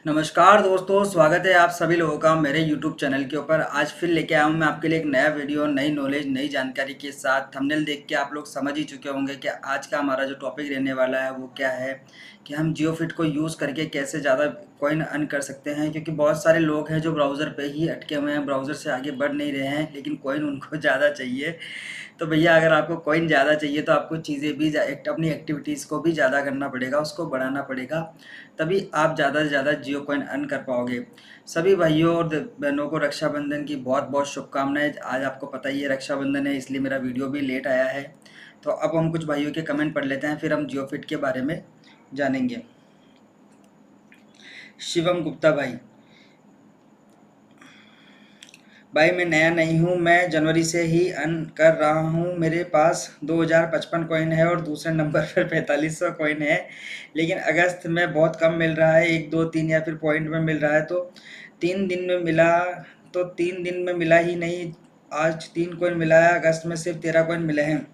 नमस्कार दोस्तों, स्वागत है आप सभी लोगों का मेरे YouTube चैनल के ऊपर। आज फिर लेके आया हूँ मैं आपके लिए एक नया वीडियो, नई नॉलेज, नई जानकारी के साथ। थंबनेल देख के आप लोग समझ ही चुके होंगे कि आज का हमारा जो टॉपिक रहने वाला है वो क्या है कि हम जियोफिट को यूज़ करके कैसे ज़्यादा कॉइन अर्न कर सकते हैं। क्योंकि बहुत सारे लोग हैं जो ब्राउज़र पे ही अटके हुए हैं, ब्राउज़र से आगे बढ़ नहीं रहे हैं, लेकिन कॉइन उनको ज़्यादा चाहिए। तो भैया अगर आपको कॉइन ज़्यादा चाहिए तो आपको चीज़ें भी अपनी एक्टिविटीज़ को भी ज़्यादा करना पड़ेगा, उसको बढ़ाना पड़ेगा, तभी आप ज़्यादा से ज़्यादा जियो कॉइन अर्न कर पाओगे। सभी भाइयों और बहनों को रक्षाबंधन की बहुत बहुत शुभकामनाएं। आज आपको पता ही है रक्षाबंधन है, इसलिए मेरा वीडियो भी लेट आया है। तो अब हम कुछ भाइयों के कमेंट पढ़ लेते हैं, फिर हम जियोफिट के बारे में जानेंगे। शिवम गुप्ता भाई मैं नया नहीं हूँ, मैं जनवरी से ही अर्न कर रहा हूँ। मेरे पास 2055 कॉइन है और दूसरे नंबर पर 4500 कॉइन है, लेकिन अगस्त में बहुत कम मिल रहा है, 1 2 3 या फिर पॉइंट में मिल रहा है। तो 3 दिन में मिला, तो 3 दिन में मिला ही नहीं। आज 3 कॉइन मिला है, अगस्त में सिर्फ 13 कॉइन मिले हैं।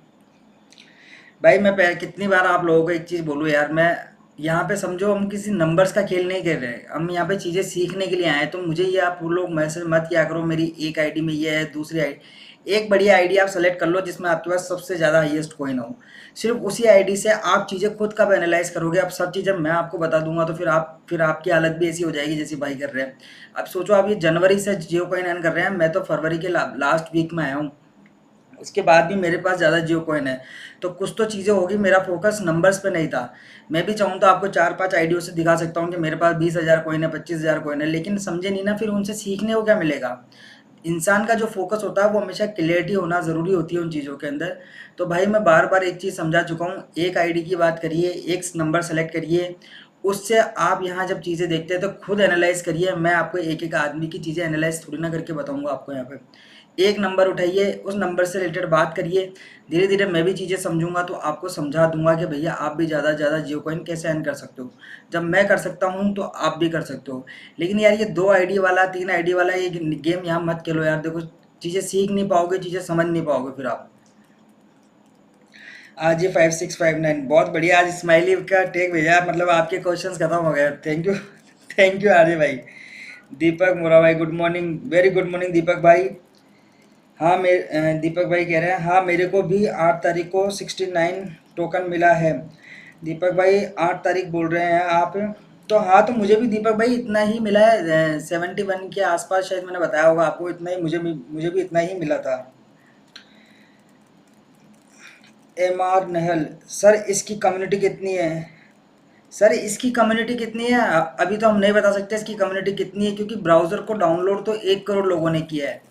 भाई मैं कितनी बार आप लोगों को एक चीज़ बोलूँ यार, मैं यहाँ पे समझो हम किसी नंबर्स का खेल नहीं कर रहे, हम यहाँ पे चीज़ें सीखने के लिए आए हैं। तो मुझे ये आप लोग मैसेज मत किया करो मेरी एक आईडी में ये है, दूसरी आईडी। एक बढ़िया आईडी आप सेलेक्ट कर लो जिसमें आपके पास सबसे ज़्यादा हाईएस्ट कॉइन हो। सिर्फ उसी आईडी से आप चीज़ें खुद कब एनालाइज करोगे। अब सब चीज़ें मैं आपको बता दूंगा तो फिर आपकी हालत भी ऐसी हो जाएगी जैसी भाई कर रहे हैं। अब सोचो आप ये जनवरी से जियो कॉइन अर्न कर रहे हैं, मैं तो फरवरी के लास्ट वीक में आया हूँ, उसके बाद भी मेरे पास ज़्यादा जियो कॉइन है। तो कुछ तो चीज़ें होगी, मेरा फोकस नंबर्स पे नहीं था। मैं भी चाहूँ तो आपको 4 5 आईडियो से दिखा सकता हूँ कि मेरे पास 20,000 कॉइन है, 25,000 कॉइन है, लेकिन समझे नहीं ना, फिर उनसे सीखने को क्या मिलेगा। इंसान का जो फोकस होता है वो हमेशा क्लियरिटी होना ज़रूरी होती है उन चीज़ों के अंदर। तो भाई मैं बार बार एक चीज़ समझा चुका हूँ, एक आईडी की बात करिए, एक नंबर सेलेक्ट करिए, उससे आप यहाँ जब चीज़ें देखते हैं तो खुद एनालाइज करिए। मैं आपको एक एक आदमी की चीज़ें एनालाइज थोड़ी ना करके बताऊँगा आपको। यहाँ पे एक नंबर उठाइए, उस नंबर से रिलेटेड बात करिए, धीरे धीरे मैं भी चीज़ें समझूंगा तो आपको समझा दूंगा कि भैया आप भी ज़्यादा से ज़्यादा जियो कॉइन कैसे अर्न कर सकते हो। जब मैं कर सकता हूँ तो आप भी कर सकते हो। लेकिन यार ये 2 आईडी वाला 3 आईडी वाला ये गेम यहाँ मत खेलो यार। देखो चीज़ें सीख नहीं पाओगे, चीज़ें समझ नहीं पाओगे फिर आप। आज ये 5659 बहुत बढ़िया, आज स्माइली का टेक भेजा, मतलब आपके क्वेश्चंस खत्म हो गए। Thank you thank you Arya भाई। दीपक मोरा भाई good morning, very good morning Deepak भाई। हाँ दीपक भाई कह रहे हैं हाँ मेरे को भी 8 तारीख को 69 टोकन मिला है। दीपक भाई 8 तारीख बोल रहे हैं आप। तो हाँ, तो मुझे भी दीपक भाई इतना ही मिला है, 71 के आसपास शायद मैंने बताया होगा आपको। इतना ही मुझे भी इतना ही मिला था। MR नहल सर, इसकी कम्युनिटी कितनी है? सर इसकी कम्युनिटी कितनी है अभी तो हम नहीं बता सकते इसकी कम्युनिटी कितनी है, क्योंकि ब्राउज़र को डाउनलोड तो 1 करोड़ लोगों ने किया है।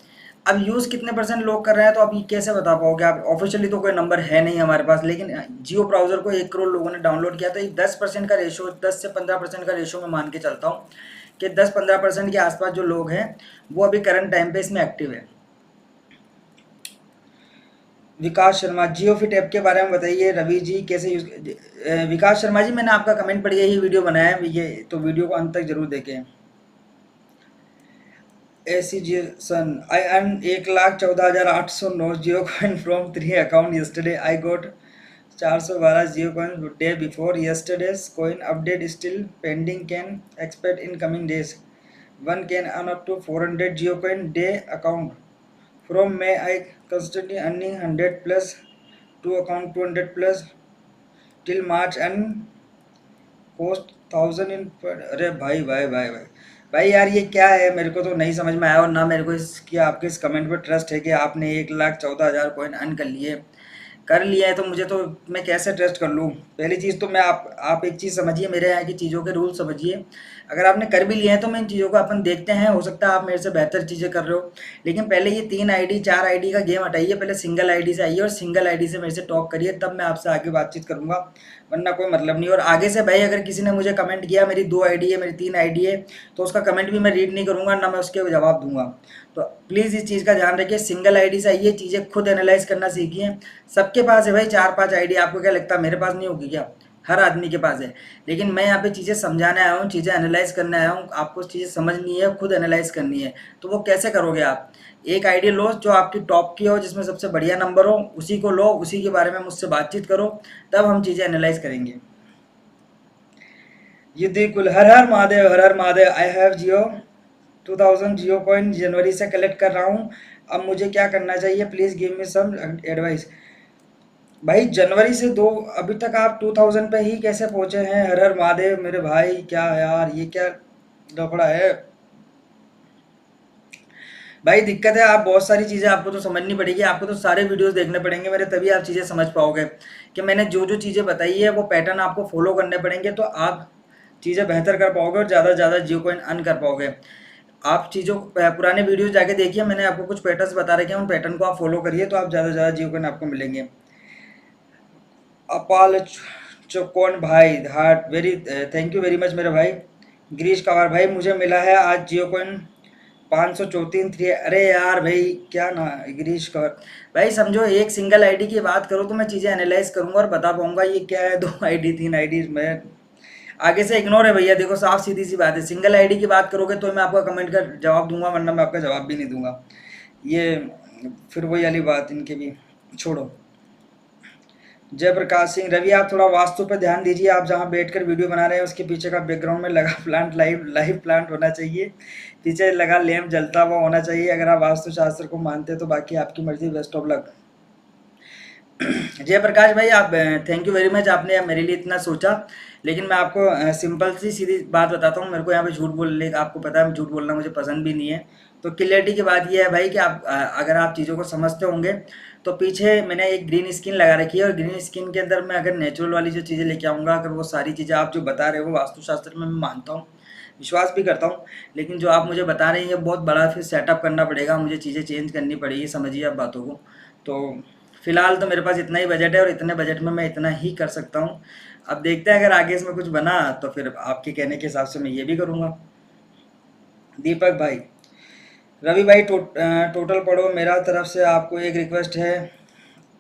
अब यूज़ कितने परसेंट लोग कर रहे हैं तो अब ये कैसे बता पाओगे आप। ऑफिशियली तो कोई नंबर है नहीं हमारे पास, लेकिन जियो ब्राउज़र को 1 करोड़ लोगों ने डाउनलोड किया। तो ये 10% का रेशो, 10 से 15% का रेशो मैं मान के चलता हूँ कि 10 15% के आसपास जो लोग हैं वो अभी करंट टाइम पे इसमें एक्टिव है। विकास शर्मा जियो फिट ऐप के बारे में बताइए रवि जी, कैसे यूज। विकास शर्मा जी, मैंने आपका कमेंट पढ़ के ही वीडियो बनाया है, ये तो वीडियो को अंत तक जरूर देखें। ऐसी जी सन I earn 1,14,809 Jio coin from 3 account yesterday I got 412 Jio coin day before yesterday's coin update still pending, can expect in coming days one can earn up to 400 Jio coin day account from May I constantly earning 100 plus 2 account 200 plus till March and post 1000 in। अरे भाई यार ये क्या है, मेरे को तो नहीं समझ में आया। और ना मेरे को इसकी आपके इस कमेंट पे ट्रस्ट है कि आपने 1,14,000 कॉइन अर्न कर लिया है। तो मुझे तो, मैं कैसे ट्रस्ट कर लूँ। पहली चीज़ तो मैं आप एक चीज़ समझिए, मेरे यहाँ की चीज़ों के रूल समझिए। अगर आपने कर भी लिया है तो मैं इन चीज़ों को अपन देखते हैं, हो सकता है आप मेरे से बेहतर चीज़ें कर रहे हो। लेकिन पहले ये 3 आईडी 4 आईडी का गेम हटाइए, पहले सिंगल आईडी से आइए और सिंगल आईडी से मेरे से टॉक करिए, तब मैं आपसे आगे बातचीत करूँगा, वरना कोई मतलब नहीं। और आगे से भाई अगर किसी ने मुझे कमेंट किया मेरी 2 आईडी है, मेरी 3 आईडी है, तो उसका कमेंट भी मैं रीड नहीं करूँगा, ना मैं उसके जवाब दूंगा। तो प्लीज़ इस चीज़ का ध्यान रखिए, सिंगल आईडी से आइए, चीज़ें खुद एनालाइज करना सीखिए। सबके पास है भाई 4 5 आईडी, आपको क्या लगता है मेरे पास नहीं होगी क्या? हर आदमी के पास है। लेकिन मैं यहाँ पे चीज़ें समझाने आया हूँ, चीज़ें एनालाइज करने आया हूँ, आपको चीज़ें समझनी है, खुद एनालाइज करनी है। तो वो कैसे करोगे आप? एक आईडी लो जो आपकी टॉप की हो, जिसमें सबसे बढ़िया नंबर हो, उसी को लो, उसी के बारे में मुझसे बातचीत करो, तब हम चीज़ें एनालाइज करेंगे। युद्धि कुल, हर हर महादेव, हर हर Mahadev. I have Jio 2000 Jio coin जनवरी से कलेक्ट कर रहा हूँ। अब मुझे क्या करना चाहिए? Please give me some advice. भाई जनवरी से दो अभी तक आप 2000 पे ही कैसे पहुंचे हैं? हर हर महादेव मेरे भाई, क्या यार ये क्या लफड़ा है? भाई दिक्कत है, आप बहुत सारी चीज़ें आपको तो समझनी पड़ेगी, आपको तो सारे वीडियोस देखने पड़ेंगे मेरे, तभी आप चीज़ें समझ पाओगे कि मैंने जो जो चीज़ें बताई है वो पैटर्न आपको फॉलो करने पड़ेंगे, तो आप चीज़ें बेहतर कर पाओगे और ज़्यादा से ज़्यादा जियो कॉइन अर्न कर पाओगे। आप चीज़ों पुराने वीडियोस जाके देखिए, मैंने आपको कुछ पैटर्न्स बता रखे हैं, उन पैटर्न को आप फॉलो करिए तो आप ज़्यादा से ज़्यादा जियो कॉइन आपको मिलेंगे। अपाल चौकोन भाई, heart very thank you very much मेरे भाई। गिरीश कवार भाई, मुझे मिला है आज जियो कॉइन 534 3। अरे यार भाई क्या ना, गिरीश कौर भाई समझो, एक सिंगल आईडी की बात करो तो मैं चीज़ें एनालाइज करूंगा और बता पाऊंगा ये क्या है। दो आईडी, तीन आईडी में आगे से इग्नोर है भैया। देखो साफ सीधी सी बात है, सिंगल आईडी की बात करोगे तो मैं आपका कमेंट का जवाब दूंगा, वरना मैं आपका जवाब भी नहीं दूंगा। ये फिर वही वाली बात इनकी भी, छोड़ो। जयप्रकाश सिंह रवि, आप थोड़ा वास्तु पर ध्यान दीजिए। आप जहाँ बैठकर वीडियो बना रहे हैं उसके पीछे का बैकग्राउंड में लगा प्लांट लाइव लाइव प्लांट होना चाहिए, पीछे लगा लैंप जलता हुआ होना चाहिए, अगर आप वास्तुशास्त्र को मानते हैं तो। बाकी आपकी मर्जी, बेस्ट ऑफ लक। जयप्रकाश भाई आप थैंक यू वेरी मच, आपने मेरे लिए इतना सोचा। लेकिन मैं आपको सिंपल सी सीधी बात बताता हूँ, मेरे को यहाँ पे झूठ बोलने, आपको पता है झूठ बोलना मुझे पसंद भी नहीं है। तो क्लियरिटी की बात यह है भाई कि आप अगर आप चीज़ों को समझते होंगे तो पीछे मैंने एक ग्रीन स्क्रीन लगा रखी है, और ग्रीन स्क्रीन के अंदर मैं अगर नेचुरल वाली जो चीज़ें लेके आऊँगा, अगर वो सारी चीज़ें आप जो बता रहे हो वास्तुशास्त्र में मैं मानता हूँ, विश्वास भी करता हूँ, लेकिन जो आप मुझे बता रहे हैं ये बहुत बड़ा फिर सेटअप करना पड़ेगा, मुझे चीज़ें चेंज करनी पड़ेगी, समझिए आप बातों को। तो फिलहाल तो मेरे पास इतना ही बजट है और इतने बजट में मैं इतना ही कर सकता हूँ। अब देखते हैं अगर आगे इसमें कुछ बना तो फिर आपके कहने के हिसाब से मैं ये भी करूँगा। दीपक भाई, रवि भाई टोटल पढ़ो, मेरा तरफ से आपको एक रिक्वेस्ट है।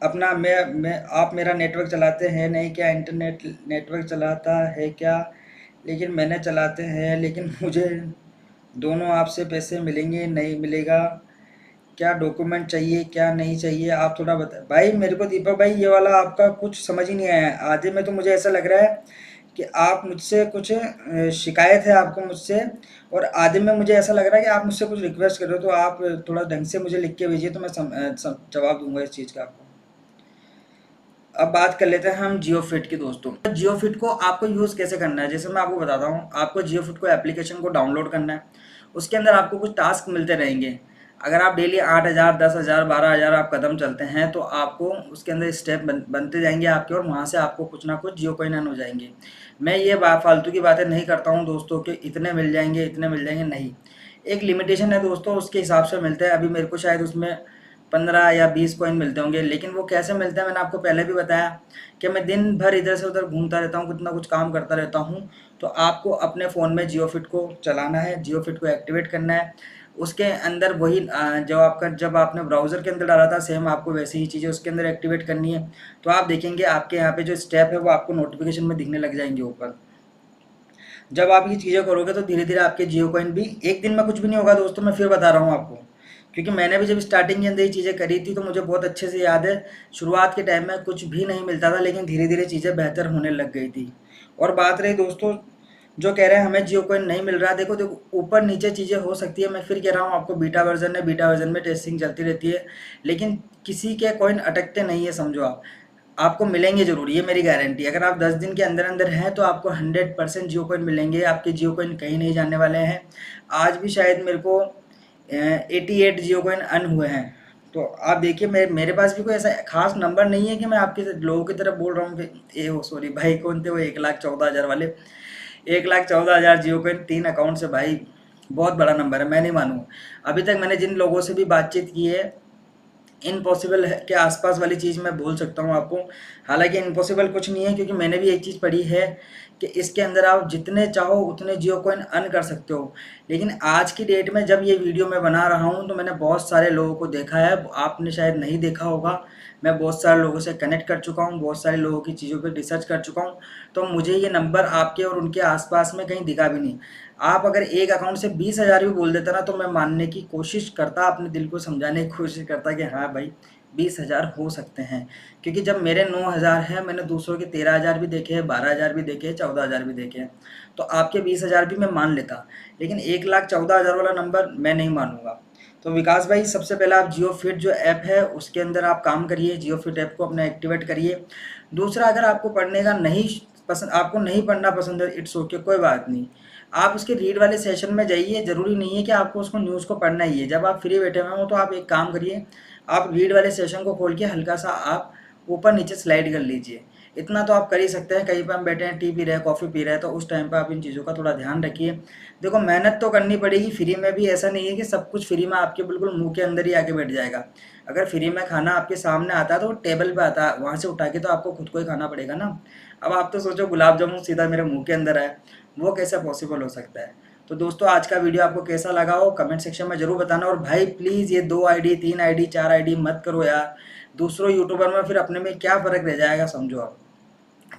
अपना मैं आप मेरा नेटवर्क चलाते हैं नहीं क्या? इंटरनेट नेटवर्क चलाता है क्या? लेकिन मैंने चलाते हैं, लेकिन मुझे दोनों आपसे पैसे मिलेंगे नहीं मिलेगा? क्या डॉक्यूमेंट चाहिए क्या नहीं चाहिए? आप थोड़ा बता भाई मेरे को। दीपक भाई ये वाला आपका कुछ समझ ही नहीं आया है। आधे में तो मुझे ऐसा लग रहा है कि आप मुझसे कुछ शिकायत है आपको मुझसे, और आधे में मुझे ऐसा लग रहा है कि आप मुझसे कुछ रिक्वेस्ट कर रहे हो। तो आप थोड़ा ढंग से मुझे लिख के भेजिए तो मैं जवाब दूंगा इस चीज़ का आपको। अब बात कर लेते हैं हम जियो फिट की दोस्तों। जियो फिट को आपको यूज़ कैसे करना है, जैसे मैं आपको बताता हूँ। आपको जियो फिट को एप्लीकेशन को डाउनलोड करना है, उसके अंदर आपको कुछ टास्क मिलते रहेंगे। अगर आप डेली 8,000 10,000 12,000 आप कदम चलते हैं तो आपको उसके अंदर स्टेप बनते जाएंगे आपके, और वहाँ से आपको कुछ ना कुछ जियो कॉइन अर्न हो जाएंगे। मैं ये फालतू की बातें नहीं करता हूँ दोस्तों कि इतने मिल जाएंगे इतने मिल जाएंगे, नहीं। एक लिमिटेशन है दोस्तों, उसके हिसाब से मिलता है। अभी मेरे को शायद उसमें 15 या 20 कॉइन मिलते होंगे, लेकिन वो कैसे मिलते हैं मैंने आपको पहले भी बताया कि मैं दिन भर इधर से उधर घूमता रहता हूँ, कुछ ना कुछ काम करता रहता हूँ। तो आपको अपने फ़ोन में जियो फिट को चलाना है, जियो फिट को एक्टिवेट करना है। उसके अंदर वही जो आपका जब आपने ब्राउज़र के अंदर डाला था सेम आपको वैसी ही चीज़ें उसके अंदर एक्टिवेट करनी है। तो आप देखेंगे आपके यहाँ पे जो स्टेप है वो आपको नोटिफिकेशन में दिखने लग जाएंगे ऊपर। जब आप ये चीज़ें करोगे तो धीरे धीरे आपके जियो कॉइन भी, एक दिन में कुछ भी नहीं होगा दोस्तों, मैं फिर बता रहा हूँ आपको, क्योंकि मैंने भी जब स्टार्टिंग के अंदर ये चीज़ें करी थी तो मुझे बहुत अच्छे से याद है। शुरुआत के टाइम में कुछ भी नहीं मिलता था, लेकिन धीरे धीरे चीज़ें बेहतर होने लग गई थी। और बात रही दोस्तों जो कह रहे हैं हमें जियो कॉइन नहीं मिल रहा, देखो देखो ऊपर नीचे चीज़ें हो सकती है। मैं फिर कह रहा हूँ आपको, बीटा वर्जन है, बीटा वर्जन में टेस्टिंग चलती रहती है, लेकिन किसी के कॉइन अटकते नहीं है, समझो आप। आपको मिलेंगे ज़रूर, ये मेरी गारंटी। अगर आप 10 दिन के अंदर अंदर हैं तो आपको 100% जियो कॉइन मिलेंगे, आपके जियो कॉइन कहीं नहीं जाने वाले हैं। आज भी शायद मेरे को 88 जियो कॉइन अर्न हुए हैं। तो आप देखिए मेरे पास भी कोई ऐसा खास नंबर नहीं है कि मैं आपके लोगों की तरफ बोल रहा हूँ कि ए वो सॉरी भाई कौन थे वो 1,14,000 वाले। 1,14,000 जियो कॉइन 3 अकाउंट से भाई बहुत बड़ा नंबर है, मैं नहीं मानूँ। अभी तक मैंने जिन लोगों से भी बातचीत की है, इम्पॉसिबल है के आसपास वाली चीज़ मैं बोल सकता हूँ आपको। हालांकि इम्पॉसिबल कुछ नहीं है, क्योंकि मैंने भी एक चीज़ पढ़ी है कि इसके अंदर आप जितने चाहो उतने जियो कॉइन अर्न कर सकते हो। लेकिन आज की डेट में जब ये वीडियो मैं बना रहा हूँ तो मैंने बहुत सारे लोगों को देखा है, आपने शायद नहीं देखा होगा। मैं बहुत सारे लोगों से कनेक्ट कर चुका हूँ, बहुत सारे लोगों की चीज़ों पर रिसर्च कर चुका हूँ। तो मुझे ये नंबर आपके और उनके आसपास में कहीं दिखा भी नहीं। आप अगर एक अकाउंट से 20,000 भी बोल देता ना तो मैं मानने की कोशिश करता, अपने दिल को समझाने की कोशिश करता कि हाँ भाई 20,000 हो सकते हैं, क्योंकि जब मेरे 9,000 हैं, मैंने दूसरों के 13,000 भी देखे हैं, 12,000 भी देखे हैं, 14,000 भी देखे हैं, तो आपके 20,000 भी मैं मान लेता, लेकिन 1,14,000 वाला नंबर मैं नहीं मानूंगा। तो विकास भाई, सबसे पहले आप जियो फिट जो ऐप है उसके अंदर आप काम करिए, जियो फिट ऐप को अपना एक्टिवेट करिए। दूसरा, अगर आपको पढ़ने का नहीं पसंद, आपको नहीं पढ़ना पसंद है, इट्स ओके, कोई बात नहीं, आप उसके रीड वाले सेशन में जाइए। ज़रूरी नहीं है कि आपको उसको न्यूज़ को पढ़ना ही है। जब आप फ्री बैठे हुए हो तो आप एक काम करिए, आप रीड वाले सेशन को खोल के हल्का सा आप ऊपर नीचे स्लाइड कर लीजिए। इतना तो आप कर ही सकते हैं। कहीं पर हम बैठे हैं, टी पी रहे हैं, कॉफ़ी पी रहे हैं, तो उस टाइम पर आप इन चीज़ों का थोड़ा ध्यान रखिए। देखो, मेहनत तो करनी पड़ेगी फ्री में भी, ऐसा नहीं है कि सब कुछ फ्री में आपके बिल्कुल मुंह के अंदर ही आके बैठ जाएगा। अगर फ्री में खाना आपके सामने आता है तो वो टेबल पे आता है, वहाँ से उठा के तो आपको खुद को ही खाना पड़ेगा ना। अब आप तो सोचो गुलाब जामुन सीधा मेरे मुंह के अंदर आए, वो कैसे पॉसिबल हो सकता है। तो दोस्तों, आज का वीडियो आपको कैसा लगा हो कमेंट सेक्शन में ज़रूर बताना। और भाई प्लीज़, ये 2 आईडी 3 आईडी 4 आईडी मत करो यार। दूसरों यूट्यूबर में फिर अपने में क्या फ़र्क रह जाएगा, समझो आप।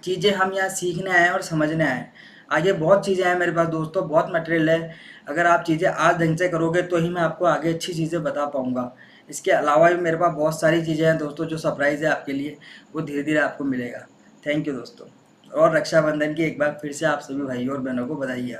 चीज़ें हम यहाँ सीखने आए हैं और समझने आए हैं। आगे बहुत चीज़ें हैं मेरे पास दोस्तों, बहुत मटेरियल है। अगर आप चीज़ें आज ढंग से करोगे तो ही मैं आपको आगे अच्छी चीज़ें बता पाऊँगा। इसके अलावा भी मेरे पास बहुत सारी चीज़ें हैं दोस्तों, जो सरप्राइज़ है आपके लिए, वो धीरे धीरे आपको मिलेगा। थैंक यू दोस्तों। और रक्षाबंधन की एक बार फिर से आप सभी भाइयों और बहनों को बधाई।